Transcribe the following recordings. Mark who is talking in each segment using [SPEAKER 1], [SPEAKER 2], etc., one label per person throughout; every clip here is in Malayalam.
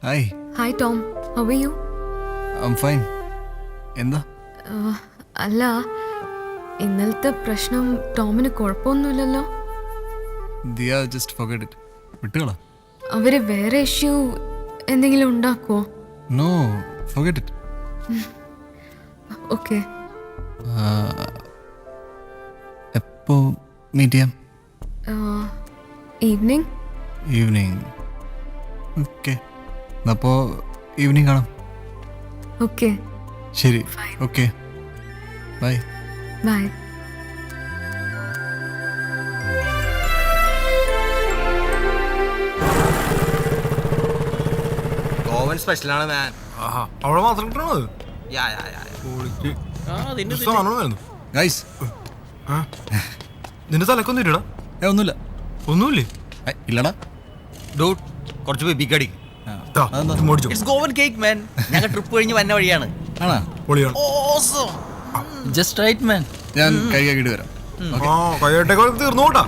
[SPEAKER 1] Hi.
[SPEAKER 2] Hi Tom, how are you?
[SPEAKER 1] I am fine. എന്താ?
[SPEAKER 2] അല്ല, ഇന്നലത്തെ പ്രശ്നം ടോമിന് കുഴപ്പമൊന്നുമില്ലല്ലോ?
[SPEAKER 1] ദിയ ജസ്റ്റ് ഫർഗെറ്റ് ഇറ്റ്. വിട്ടുകളാ.
[SPEAKER 2] അവര് വേറെ ഇഷ്യൂ എന്തെങ്കിലും ഉണ്ടാക്കുമോ?
[SPEAKER 1] No, forget it.
[SPEAKER 2] ഓക്കെ.
[SPEAKER 1] എപ്പോ മീറ്റ് ചെയ്യാം?
[SPEAKER 2] ഈവനിങ്.
[SPEAKER 1] ഈവനിങ്. ഓക്കെ, അപ്പോൾ ഈവനിങ് കാണാം.
[SPEAKER 2] ഓക്കെ
[SPEAKER 1] ശരി. Okay, bye.
[SPEAKER 2] ബൈ.
[SPEAKER 3] ഓവൻ സ്പെഷ്യലാണ് മാൻ.
[SPEAKER 4] അവിടെ മാത്രം കിട്ടണത്
[SPEAKER 1] ഗൈസ്,
[SPEAKER 4] നിന്റെ തലക്കൊന്നും ഇല്ലടാ?
[SPEAKER 1] ഒന്നുമില്ല.
[SPEAKER 4] ഒന്നുമില്ലേ?
[SPEAKER 1] ഇല്ലടാ.
[SPEAKER 3] ഡൂട്ട് കുറച്ച് ബേബിക്കടി.
[SPEAKER 4] മേടിച്ചോ.
[SPEAKER 3] Goan cake man. ഞങ്ങൾ ട്രിപ്പ് കഴിഞ്ഞ് വന്ന വഴിയാണ്.
[SPEAKER 1] ആണോ?
[SPEAKER 4] പൊളിയാണ്.
[SPEAKER 3] Just right man.
[SPEAKER 1] ഞാൻ കൈ കഴുകിയിട്ട് വരാം.
[SPEAKER 4] ആ കൈയായിട്ടേക്കോളം തീർന്നു കൂട്ടാ.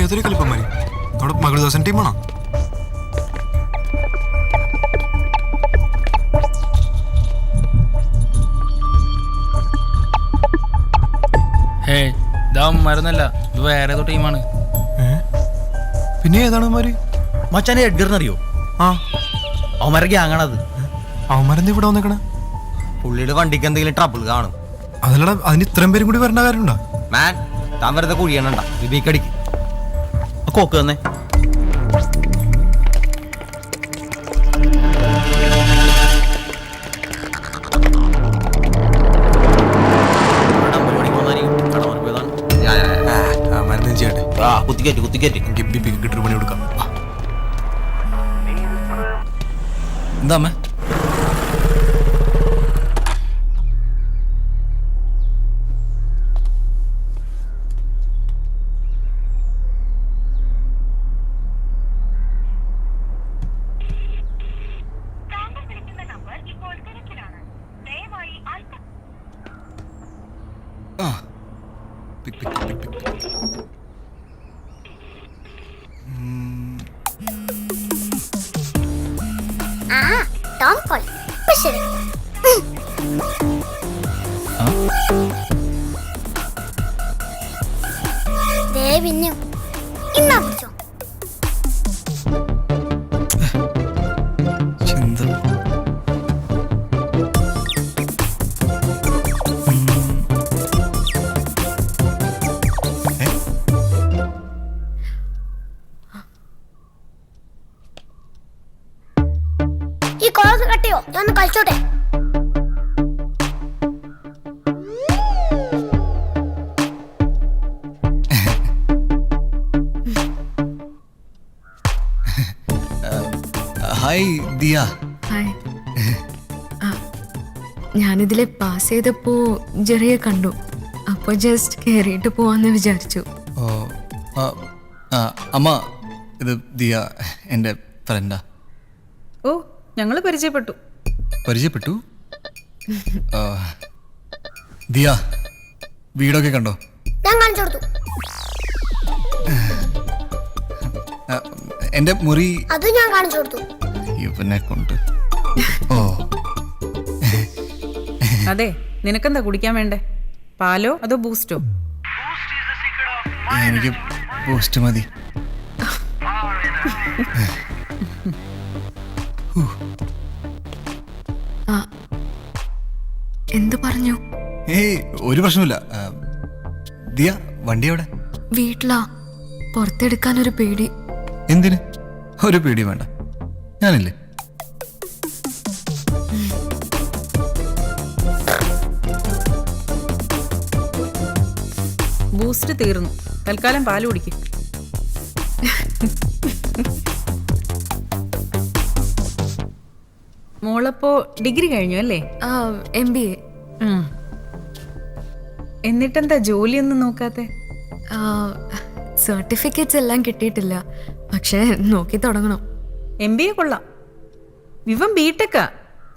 [SPEAKER 4] ഏതൊരു കളിപ്പന്മാര് നമ്മുടെ മകൾദാസൻ ടീമാണോ?
[SPEAKER 5] മരുന്നല്ല, ഇത് വേറെ ഏതോ ടീമാണ്.
[SPEAKER 4] പിന്നെ ഏതാണ് അവന്മാര്?
[SPEAKER 3] മച്ചാനെ എഡ്ഗറിനറിയോ?
[SPEAKER 4] ആ,
[SPEAKER 3] അവന്മാരെ ഗ്യാങ്ങാണത്.
[SPEAKER 4] അവന്മാരെന്താ ഇവിടെ വന്നേക്കണ?
[SPEAKER 3] പുള്ളിയുടെ വണ്ടിക്ക് എന്തെങ്കിലും ട്രബിൾ കാണും.
[SPEAKER 4] അതല്ലടാ, അതിന് ഇത്രയും പേരും കൂടി വരേണ്ട കാര്യമുണ്ടോ?
[SPEAKER 3] മാൻ, താൻ വെറുതെ കുഴിയണണ്ട. ബേബിക്കടിക്ക് കോക്ക് തന്നെ. കുത്തിക്കേറ്റ്
[SPEAKER 4] കിട്ടൊരു പണി കൊടുക്കാം.
[SPEAKER 1] എന്താ അമ്മ?
[SPEAKER 6] ടോം കോൾ ശരി. ദേവിന്നു ഇന്നാ പിടിച്ചോ. ഈ കോളസ് കട്ടിയോ? ഞാൻ ഒന്ന് കളിച്ചോട്ടെ.
[SPEAKER 1] ഹായ് ദിയ.
[SPEAKER 2] ഹായ്. ഞാനിതിലെ പാസ് ചെയ്തപ്പോ ജെറിയെ കണ്ടു. അപ്പൊ ജസ്റ്റ് കയറിയിട്ട് പോവാന്ന് വിചാരിച്ചു.
[SPEAKER 1] ഓ, അമ്മ, ഇത് ദിയ എൻ്റെ ഫ്രണ്ടാ.
[SPEAKER 7] ഓ, ഞങ്ങള് പരിചയപ്പെട്ടു.
[SPEAKER 1] പരിചയപ്പെട്ടു? ദിയ, വീടൊക്കെ കണ്ടോ?
[SPEAKER 6] ഞാൻ കാണിച്ചു കൊടുത്തു.
[SPEAKER 1] എൻ്റെ മുറി
[SPEAKER 6] അത് ഞാൻ കാണിച്ചു കൊടുത്തു.
[SPEAKER 1] ഇവനെ കൊണ്ട്. ഓ,
[SPEAKER 7] അതെ, നിനക്കെന്താ കുടിക്കാൻ വേണ്ടേ? പാലോ അതോ ബൂസ്റ്റോ?
[SPEAKER 1] എനിക്ക് ബൂസ്റ്റ് മതി.
[SPEAKER 2] എന്തു പറഞ്ഞു?
[SPEAKER 1] ഏയ്, ഒരു പ്രശ്നമില്ല. ദിയ, വണ്ടി എവിടെ?
[SPEAKER 2] വീട്ടിലാ. പുറത്തെടുക്കാനൊരു പേടി.
[SPEAKER 1] എന്തിന്? ഒരു പേടി വേണ്ട, ഞാനില്ലേ.
[SPEAKER 7] ബൂസ്റ്റ് തീർന്നു. തൽക്കാലം പാല് കുടിക്കും. മോളപ്പോ ഡിഗ്രി കഴിഞ്ഞു അല്ലേ?
[SPEAKER 2] MBA.
[SPEAKER 7] എന്നിട്ടെന്താ ജോലിയൊന്നും നോക്കാത്തെ?
[SPEAKER 2] സർട്ടിഫിക്കറ്റ്സ് എല്ലാം കിട്ടിയിട്ടില്ല, പക്ഷെ നോക്കി തുടങ്ങണം.
[SPEAKER 7] MBA കൊള്ളാം. വിവൻ ബിടെക്കാ.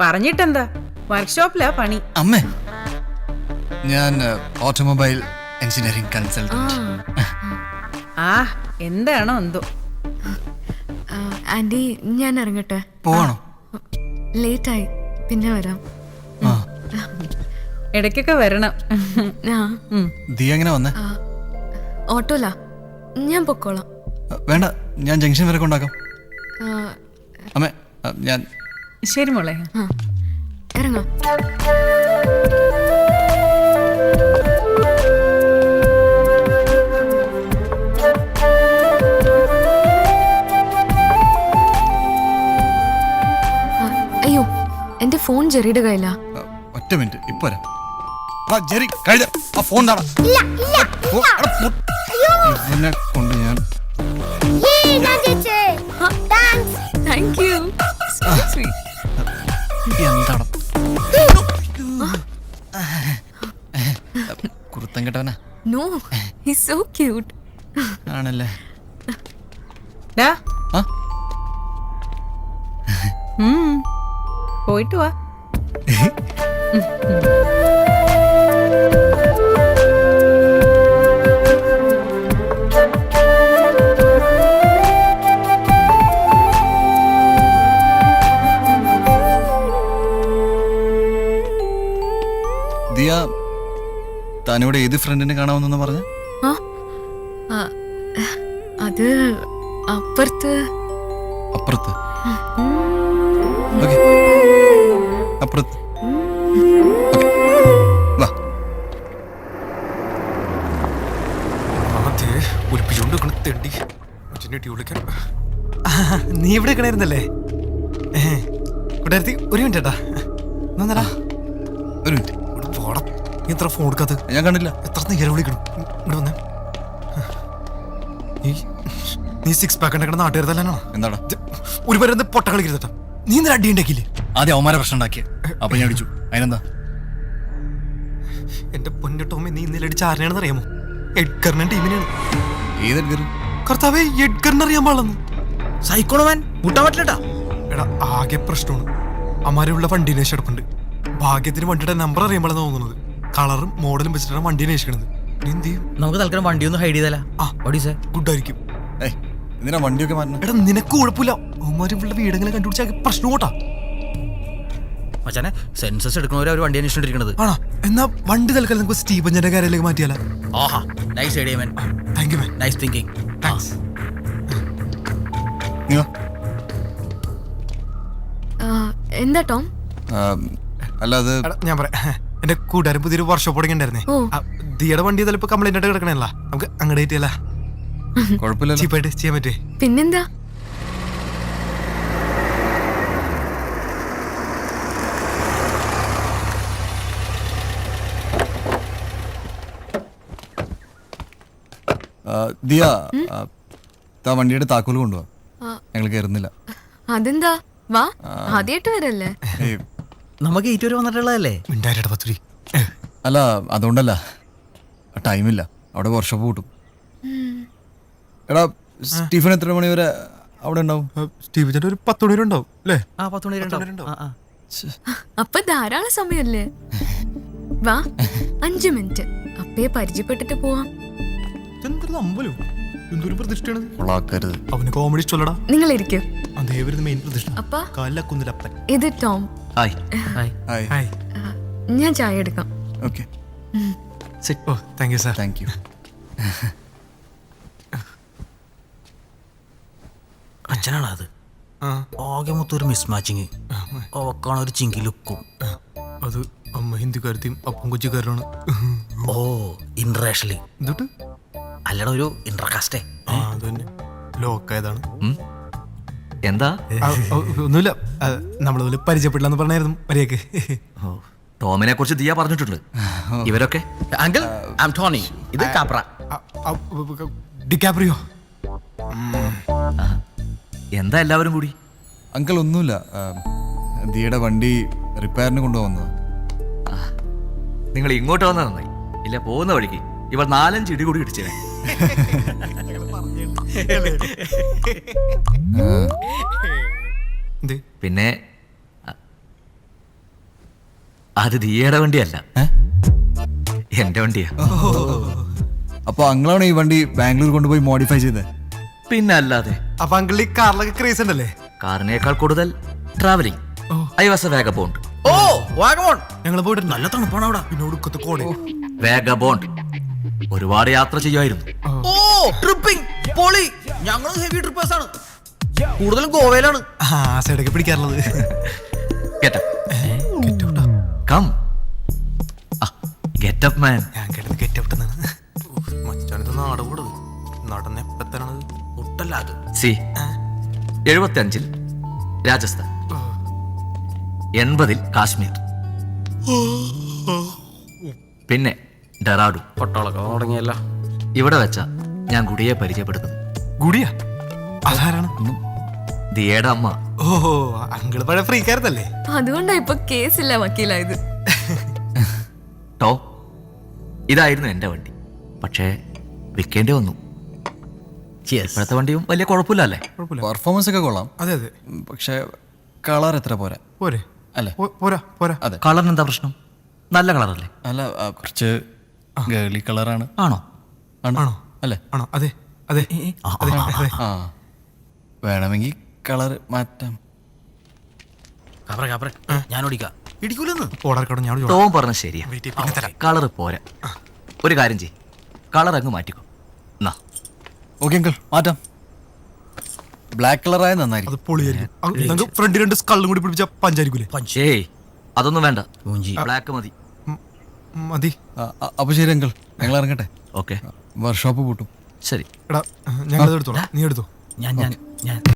[SPEAKER 7] പറഞ്ഞിട്ടെന്താ, വർക്ക്ഷോപ്പിലാ പണി.
[SPEAKER 1] അമ്മേ, ഞാൻ ഓട്ടോമൊബൈൽ എഞ്ചിനീയറിംഗ് കൺസൾട്ടന്റ്.
[SPEAKER 7] എന്താണോ എന്തോ.
[SPEAKER 2] ആന്റി, ഞാൻ ഇറങ്ങട്ടെ.
[SPEAKER 1] പോവാണോ?
[SPEAKER 2] ലേറ്റായി, പിന്നെ വരാം.
[SPEAKER 1] ആ,
[SPEAKER 7] ഇടയ്ക്കൊക്കെ വരണം.
[SPEAKER 1] ദിയ എങ്ങനെ വന്നേ?
[SPEAKER 2] ഓട്ടോലാ, ഞാൻ പൊക്കോളാം.
[SPEAKER 1] വേണ്ട, ഞാൻ ജംഗ്ഷൻ വരെ കൊണ്ടാക്കാം. അമ്മേ, ഞാൻ
[SPEAKER 7] ശരി മോളെ.
[SPEAKER 2] ഇറങ്ങാം. അയ്യോ, എന്റെ ഫോൺ ജെറിയുടെ കയ്യിലാ.
[SPEAKER 1] ഒറ്റ മിനിറ്റ്, ഇപ്പൊ വരാം. ജെറി, കഴിഞ്ഞ ആ ഫോൺ താടാ. ഇവനെ കൊണ്ട് ഞാൻ
[SPEAKER 2] താങ്ക് യു.
[SPEAKER 1] എന്താണ് കുറുത്തം കേട്ടവനാ?
[SPEAKER 2] No, he's so cute.
[SPEAKER 1] ആണല്ലേ?
[SPEAKER 7] ഡാ,
[SPEAKER 1] ആ,
[SPEAKER 7] പോയിട്ട് വാ.
[SPEAKER 1] ദിയ, താനിവിടെ ഏത് ഫ്രണ്ടിനെ കാണാമെന്നു പറഞ്ഞ?
[SPEAKER 2] അത് അപ്പുറത്ത്.
[SPEAKER 1] അപ്പുറത്ത്? ഓക്കേ, അപ്പുറത്ത്. വാ.
[SPEAKER 4] നീ ഇവിടെ കിണായിരുന്നല്ലേ? കൂട്ടുകാരത്തി, ഒരു മിനിറ്റ് ഏട്ടാ. ഒന്നടാ,
[SPEAKER 1] ഒരു മിനിറ്റ്.
[SPEAKER 4] പോടാ, നീ എത്ര ഫോൺ എടുക്കാത്ത?
[SPEAKER 1] ഞാൻ കണ്ടില്ല.
[SPEAKER 4] എത്ര നേരം വിളിക്കണം. ഇവിടെ വന്നേ. നീ സിക്സ് പാക്ക് ഉണ്ടാക്കണ നാട്ടുകാർ തന്നെയാണോ?
[SPEAKER 1] എന്താടാ?
[SPEAKER 4] ഒരു പേര് പൊട്ട കളിക്കരുതട്ടാ. നീ ഇന്നലെ അടി ഉണ്ടാക്കിയില്ലേ?
[SPEAKER 1] ആദ്യം അവന്മാരെ പ്രശ്നം ഉണ്ടാക്കിയ, അപ്പൊ ഞാൻ അടിച്ചു. അതിനെന്താ?
[SPEAKER 4] എന്റെ പൊന്നു ടോമി, നീ ഇന്നലെ അടിച്ച ആരെയാണെന്ന് അറിയാമോ? എഡ്ഗറിന്റെ ടീമിനെയാണ്.
[SPEAKER 1] ഏത് എഡ്ഗർ?
[SPEAKER 4] കർത്താവേ, എഡ്ഗറിനെ അറിയാൻ പാടില്ലെന്ന്.
[SPEAKER 3] സൈക്കോണോമാൻ മുട്ടാൻ പറ്റില്ലട്ടാ.
[SPEAKER 4] എടാ, ആകെ പ്രശ്നമാണ്. അമാരുള്ള വണ്ടി അന്വേഷിച്ചെടുപ്പുണ്ട്. ഭാഗ്യത്തിന് വണ്ടിയുടെ നമ്പർ അറിയാൻ പാടില്ലെന്ന് തോന്നുന്നത്. കളറും മോഡലും വെച്ചിട്ടാണ് വണ്ടി അന്വേഷിക്കണത്. നീ എന്ത് ചെയ്യും?
[SPEAKER 3] നമുക്ക് തൽക്കാലം വണ്ടി ഒന്ന് ഹൈഡ് ചെയ്താലാ?
[SPEAKER 4] ഗുഡ് ആയിരിക്കും.
[SPEAKER 1] എന്തിനാ വണ്ടിയൊക്കെ മാറ്റണം?
[SPEAKER 4] എടാ, നിനക്ക് കുഴപ്പമില്ല. അവന്മാരുള്ള വീടെങ്കിലും കണ്ടുപിടിച്ചാൽ പ്രശ്നം കൂട്ടാ.
[SPEAKER 3] മച്ചാനെ, സെൻസസ് എടുക്കണവരെ അവർ വണ്ടി അന്വേഷിച്ചിരിക്കണത്.
[SPEAKER 4] ആണോ? എന്നാ വണ്ടി തൽക്കാലം നമുക്ക് സ്റ്റീഫഞ്ചന്റെ കാര്യത്തിലേക്ക് മാറ്റിയാലോ?
[SPEAKER 3] ആഹാ, nice idea man.
[SPEAKER 4] Thank you man.
[SPEAKER 3] Nice thinking.
[SPEAKER 4] Thanks.
[SPEAKER 2] എന്താ ടോം?
[SPEAKER 1] അല്ല, അത്
[SPEAKER 4] ഞാൻ പറയാം. എന്റെ കൂട്ടുകാരൻ പുതിയൊരു വർക്ക്ഷോപ്പ് തുടങ്ങിണ്ടായിരുന്നേ. ദിയുടെ വണ്ടി ചിലപ്പോ കംപ്ലൈന്റ് ആയിട്ട് കിടക്കണല്ല. നമുക്ക് അങ്ങോട്ട് കിട്ടിയല്ല,
[SPEAKER 1] കുഴപ്പമില്ല.
[SPEAKER 4] ചീപ്പായിട്ട് ചെയ്യാൻ പറ്റേ?
[SPEAKER 2] പിന്നെന്താ?
[SPEAKER 1] ദിയ, താ വണ്ടിയുടെ താക്കോല് കൊണ്ടുപോവാ. ഞങ്ങൾ കയറുന്നില്ല.
[SPEAKER 2] അതെന്താ? വാ, ആദ്യമായിട്ട് വരല്ലേ?
[SPEAKER 3] നമുക്ക് ഏറ്റവും വന്നിട്ടുള്ളതല്ലേ?
[SPEAKER 1] അല്ല, അതുകൊണ്ടല്ല, ടൈമില്ല. അവിടെ വർക്ക്ഷോപ്പ് കൂട്ടും. എടാ, സ്റ്റീഫൻ എത്ര മണി വരെ അവിടെ ഉണ്ടാവും?
[SPEAKER 4] സ്റ്റീഫൻ ഒരു 10 മണി വരെ ഉണ്ടാവും അല്ലേ?
[SPEAKER 3] 10 മണി വരെ.
[SPEAKER 2] അപ്പൊ ധാരാളം സമയല്ലേ? വാ, 5 മിനിറ്റ് അപ്പയെ പരിചയപ്പെട്ടിട്ട് പോവാം.
[SPEAKER 4] അമ്പലം എന്തൊരു പ്രതിഷ്ഠയാണ്.
[SPEAKER 1] അവന്
[SPEAKER 4] കോമഡി ഇഷ്ടമല്ലടാ.
[SPEAKER 2] നിങ്ങൾ ഇരിക്കും.
[SPEAKER 4] അതേവരുന്ന മെയിൻ പ്രതിഷ്ഠ.
[SPEAKER 2] അപ്പ
[SPEAKER 4] കാലക്കുന്നിലപ്പൻ.
[SPEAKER 2] ഇത് ടോം.
[SPEAKER 3] ഹായ്.
[SPEAKER 1] ഹായ്.
[SPEAKER 4] ഹായ്.
[SPEAKER 2] ഞാൻ ചായ എടുക്കാം.
[SPEAKER 1] ഓക്കെ.
[SPEAKER 4] ഓ, thank you sir.
[SPEAKER 1] Thank you.
[SPEAKER 3] അച്ഛനാണ് അത്. ആകെ മൊത്തം ഒരു മിസ് മാച്ചിങ്. ഓക്കാണ് ഒരു ചിങ്കി ലുക്കും.
[SPEAKER 4] അത് അമ്മ ഹിന്ദിക്കാരത്തെയും അപ്പം കൊച്ചിക്കാരനാണ്.
[SPEAKER 3] ഓ, ഇന്റർനാഷണലി.
[SPEAKER 4] എന്നിട്ട്
[SPEAKER 3] അല്ലടാ, ഒരു ഇന്റർകാസ്റ്റേ.
[SPEAKER 4] അത് തന്നെ, ലോക്കായതാണ്.
[SPEAKER 8] എന്താ?
[SPEAKER 4] ഒന്നുമില്ല, നമ്മളതുപോലെ പരിചയപ്പെടില്ലെന്ന് പറഞ്ഞായിരുന്നു മര്യാദക്ക്.
[SPEAKER 8] ടോമിനെ കുറിച്ച് ദിയ പറഞ്ഞിട്ടുണ്ട്. ഇവരൊക്കെ
[SPEAKER 3] അങ്കിൾ, ഐ ആം ടോണി. ഇത് കാപ്ര.
[SPEAKER 4] ഡിക്കാപ്രിയോ.
[SPEAKER 8] എന്താ എല്ലാവരും കൂടി?
[SPEAKER 1] അങ്കിൾ, ഒന്നുമില്ല. ദിയുടെ വണ്ടി റിപ്പയറിന് കൊണ്ടുപോകുന്നത്.
[SPEAKER 8] നിങ്ങൾ ഇങ്ങോട്ട് വന്നത് നന്നായി. ഇല്ല പോകുന്ന വഴിക്ക് ഇവർ 4-5 ഇടി കൂടി ഇടിച്ചേ.
[SPEAKER 4] എന്തേ?
[SPEAKER 8] പിന്നെ അത് ദിയയുടെ വണ്ടിയല്ല, എന്റെ വണ്ടിയാ.
[SPEAKER 1] അപ്പൊ അങ്ങളാണ് ഈ വണ്ടി ബാംഗ്ലൂർ കൊണ്ടുപോയി മോഡിഫൈ ചെയ്തത്?
[SPEAKER 8] പിന്നെ അല്ലാതെ.
[SPEAKER 4] അപ്പൊ അങ്കിൾ ഈ കാറിലൊക്കെ ക്രേസ് ഉണ്ടല്ലേ?
[SPEAKER 8] കാറിനേക്കാൾ കൂടുതൽ travelling. I was a vagabond.
[SPEAKER 3] ഓ വാഗമോൺ
[SPEAKER 4] ഞങ്ങൾ പോയിട്ടുണ്ട്.
[SPEAKER 3] നല്ല തണുപ്പാണ് അവിടെ.
[SPEAKER 4] പിന്നെ ഒടുക്കത്തെ കോടേ.
[SPEAKER 8] വേഗബോണ്ട് ഒരുപാട് യാത്ര ചെയ്യുമായിരുന്നു.
[SPEAKER 3] ഓ ട്രിപ്പിംഗ് പൊളി. ഞങ്ങൾ ഹെവി ട്രിപ്പേഴ്സ് ആണ്, കൂടുതലും ഗോവയിലാണ്.
[SPEAKER 4] ആ സൈഡൊക്കെ പിടിക്കാറുള്ളത്.
[SPEAKER 8] Come get up man.
[SPEAKER 4] ഞാൻ കേട്ടത് കെറ്റവിട്ടെന്നാണ്. മച്ചാണിത് നാട് കൂടത്. നടന്ന് എപ്പത്തനാണത്?
[SPEAKER 3] ഒട്ടല്ല അത്.
[SPEAKER 8] സി 75 രാജസ്ഥാൻ, 80 കാശ്മീർ, പിന്നെ ഡെറാഡു.
[SPEAKER 5] പട്ടാളൊക്കെ തുടങ്ങിയല്ല.
[SPEAKER 8] ഇവിടെ വെച്ച ഞാൻ ഗുഡിയെ പരിചയപ്പെടുന്നത്.
[SPEAKER 4] ഗുഡിയ അതാരാണ്?
[SPEAKER 8] ദിയയുടെ അമ്മ.
[SPEAKER 4] ഓഹോ, അങ്കിള് പഴയ ഫ്രീക്കാരത്തല്ലേ?
[SPEAKER 2] അതുകൊണ്ടാ ഇപ്പൊ കേസില്ല വക്കീലായത്.
[SPEAKER 8] ടോ ഇതായിരുന്നു എൻ്റെ വണ്ടി, പക്ഷേ വിൽക്കേണ്ടി വന്നു. ഇപ്പോഴത്തെ വണ്ടിയും വലിയ കുഴപ്പമില്ല അല്ലേ?
[SPEAKER 1] പെർഫോമൻസ് ഒക്കെ കൊള്ളാം,
[SPEAKER 4] അതെ അതെ.
[SPEAKER 1] പക്ഷെ കളർ എത്ര പോരാ
[SPEAKER 4] പോരെ?
[SPEAKER 1] അല്ലേ?
[SPEAKER 4] പോരാ പോരാ.
[SPEAKER 1] അതെ.
[SPEAKER 8] കളറിന് എന്താ പ്രശ്നം? നല്ല കളറല്ലേ?
[SPEAKER 1] അല്ല, കുറച്ച് ഗേളി കളറാണ്.
[SPEAKER 8] ആണോ?
[SPEAKER 4] ആണോ?
[SPEAKER 1] അല്ലേ?
[SPEAKER 4] ആണോ? അതെ അതെ അതെ അതെ.
[SPEAKER 1] ആ, വേണമെങ്കിൽ കളർ മാറ്റാം.
[SPEAKER 3] കാപ്ര കാപ്ര ഞാൻ ഓടിക്കാം. ഇടിക്കൂലെന്ന്.
[SPEAKER 4] ഓടാർക്കടം ഞാൻ
[SPEAKER 8] ടോം പറഞ്ഞ ശരിയാ,
[SPEAKER 4] പിന്നെ തരാം.
[SPEAKER 8] കളറ് പോരാ. ഒരു കാര്യം ചെയ്യ്, കളർ അങ്ങ് മാറ്റിക്കോ. എന്നാ
[SPEAKER 1] ഓക്കെ അങ്കിൾ, മാറ്റാം. ബ്ലാക്ക് കളറായ നന്നായിരിക്കും.
[SPEAKER 4] അത് പൊളിയായിരിക്കും. നമുക്ക് ഫ്രണ്ട് 2 സ്കള്ളും കൂടി പിടിപ്പിച്ച പഞ്ചായിരിക്കൂലേ?
[SPEAKER 8] ഏയ് അതൊന്നും വേണ്ട,
[SPEAKER 3] മൂഞ്ചി.
[SPEAKER 8] ബ്ലാക്ക് മതി.
[SPEAKER 4] മതി.
[SPEAKER 1] അപ്പൊ ശരി അങ്കിൾ, ഞങ്ങൾ ഇറങ്ങട്ടെ.
[SPEAKER 8] ഓക്കെ
[SPEAKER 1] വർക്ക്ഷോപ്പ് പൂട്ടും.
[SPEAKER 8] ശരി.
[SPEAKER 4] എടാ ഞങ്ങളത് എടുത്തോളാം, നീ എടുത്തോ.
[SPEAKER 3] ഞാൻ